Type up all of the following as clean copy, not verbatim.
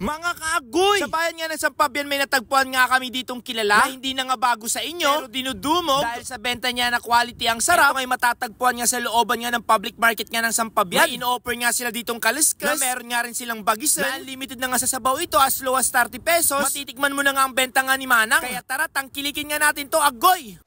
Mga kaagoy! Sa bayan nga ng Sampabian may natagpuan nga kami ditong kilala na hindi na nga bago sa inyo pero dinudumog dahil sa benta niya na quality ang sarap. Ito ngay matatagpuan nga sa looban nga ng public market nga ng Sampabian. May in-offer nga sila ditong kaliskas na meron nga rin silang bagisan na unlimited na nga sa sabaw ito as low as 30 pesos. Matitikman mo na nga ang benta nga ni Manang. Kaya tara, tangkilikin nga natin to, agoy!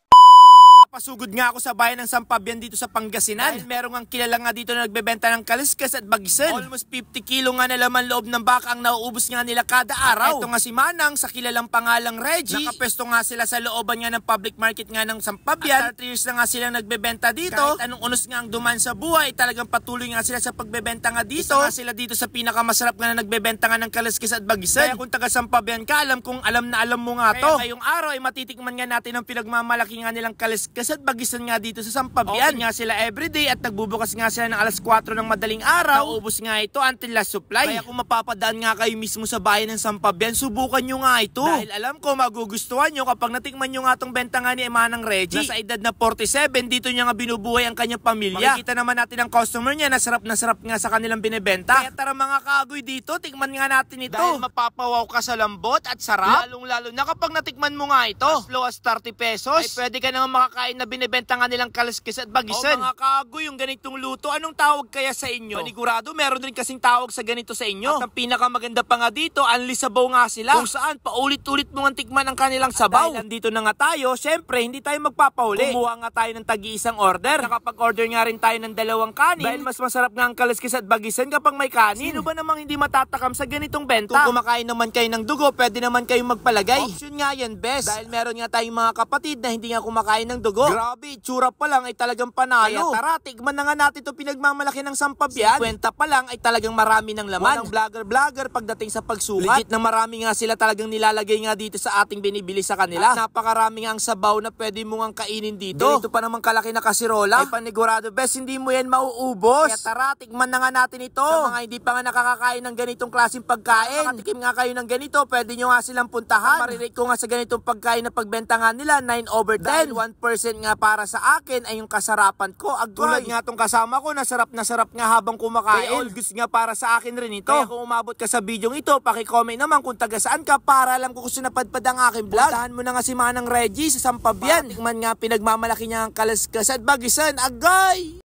Napasugod nga ako sa bayan ng Sampabian dito sa Pangasinan. Dahil meron nga kilala nga dito na nagbebenta ng kaliskas at bagisan. Almost 50 kilo nga na laman loob ng baka ang nauubos nga nila kada araw. Ito nga si Manang sa kilalang pangalang Reggie. Nakapesto nga sila sa looban nga ng public market nga ng Sampabian. At 3 years na nga silang nagbebenta dito. Kahit anong unos nga ang duman sa buhay, talagang patuloy nga sila sa pagbebenta nga dito. Isa nga sila dito sa pinakamasarap nga na nagbebenta nga ng kaliskas at bagisan. Kaya kung taga Sampabian ka, alam na alam mo nga to. Kaya ngayong araw ay matitikman nga natin ang pinagmamalaki nga nilang kaliskas at bagisan nga dito sa Sampabian. Open nga sila everyday at nagbubukas nga sila ng alas 4 ng madaling araw. Naubos nga ito until last supply. Kaya kung mapapadaan nga kayo mismo sa bayan ng Sampabian, subukan nyo nga ito. Dahil alam ko magugustuhan nyo kapag natikman nyo nga itong benta nga ni Manang Reggie. Nasa edad na 47, dito niya nga binubuhay ang kanyang pamilya. Makikita naman natin ang customer niya na sarap nga sa kanilang binibenta. Kaya tara mga kaagoy dito, tikman nga natin ito. Dahil mapapawaw ka sa lambot at sarap. Lalong-lalo na kapag natikman mo nga ito, as low as 30 pesos, ay pwede ka naman makakain na binibenta nga nilang kaliskis at bagisan. O mga kaagoy, yung ganitong luto, anong tawag kaya sa inyo? Panigurado, meron din kasing tawag sa ganito sa inyo. At ang pinakamaganda pa nga dito, unli sabaw nga sila. Kung saan, paulit-ulit mo nga tikman ang kanilang sabaw. At dahil andito na nga tayo, syempre, hindi tayo magpapauli. Kumuha nga tayo ng tagi-isang order. Nakapag-order nga rin tayo ng 2 kanin. Dahil mas masarap nga ang kaliskis at bagisan kapag may kanin. Sino ba namang hindi matatakam sa ganitong benta? Kung kumakain naman kayo ng dugo, pwede naman kayong magpalagay. Option nga yan, best. Dahil meron nga tayong mga kapatid na hindi nga kumakain ng dugo. Grabe, tsura pa lang ay talagang panalo. Kaya tara, tikman na nga natin ito pinagmamalaki ng Sampabian. 50 pa lang ay talagang marami ng laman. Walang vlogger pagdating sa pagsukat. Legit na marami nga sila talagang nilalagay nga dito sa ating binibili sa kanila. At napakarami nga ang sabaw na pwede mo nga kainin dito. Dito pa naman kalaki na kasirola. Ay panigurado, best, hindi mo yan mauubos. Kaya tara, tikman na nga natin ito. Sa mga hindi pa nga nakakakain ng ganitong klaseng pagkain, makatikim nga kayo ng ganito, pwede nyo nga silang puntahan. Marirate ko nga sa ganitong pagkain na pagbenta nga nila, 9/10. 1% nga para sa akin ay yung kasarapan ko. Tulad nga tong kasama ko, na sarap nga habang kumakain. Kaya all goods nga para sa akin rin ito. Kaya kung umabot ka sa video ito, paki-comment naman kung taga saan ka para alam ko kung napadpad ang aking vlog. Puntahan mo na nga si Manang Reggie sa Sampabian. Tikman nga pinagmamalaki niya ang kaliskas at bagisan. Agay!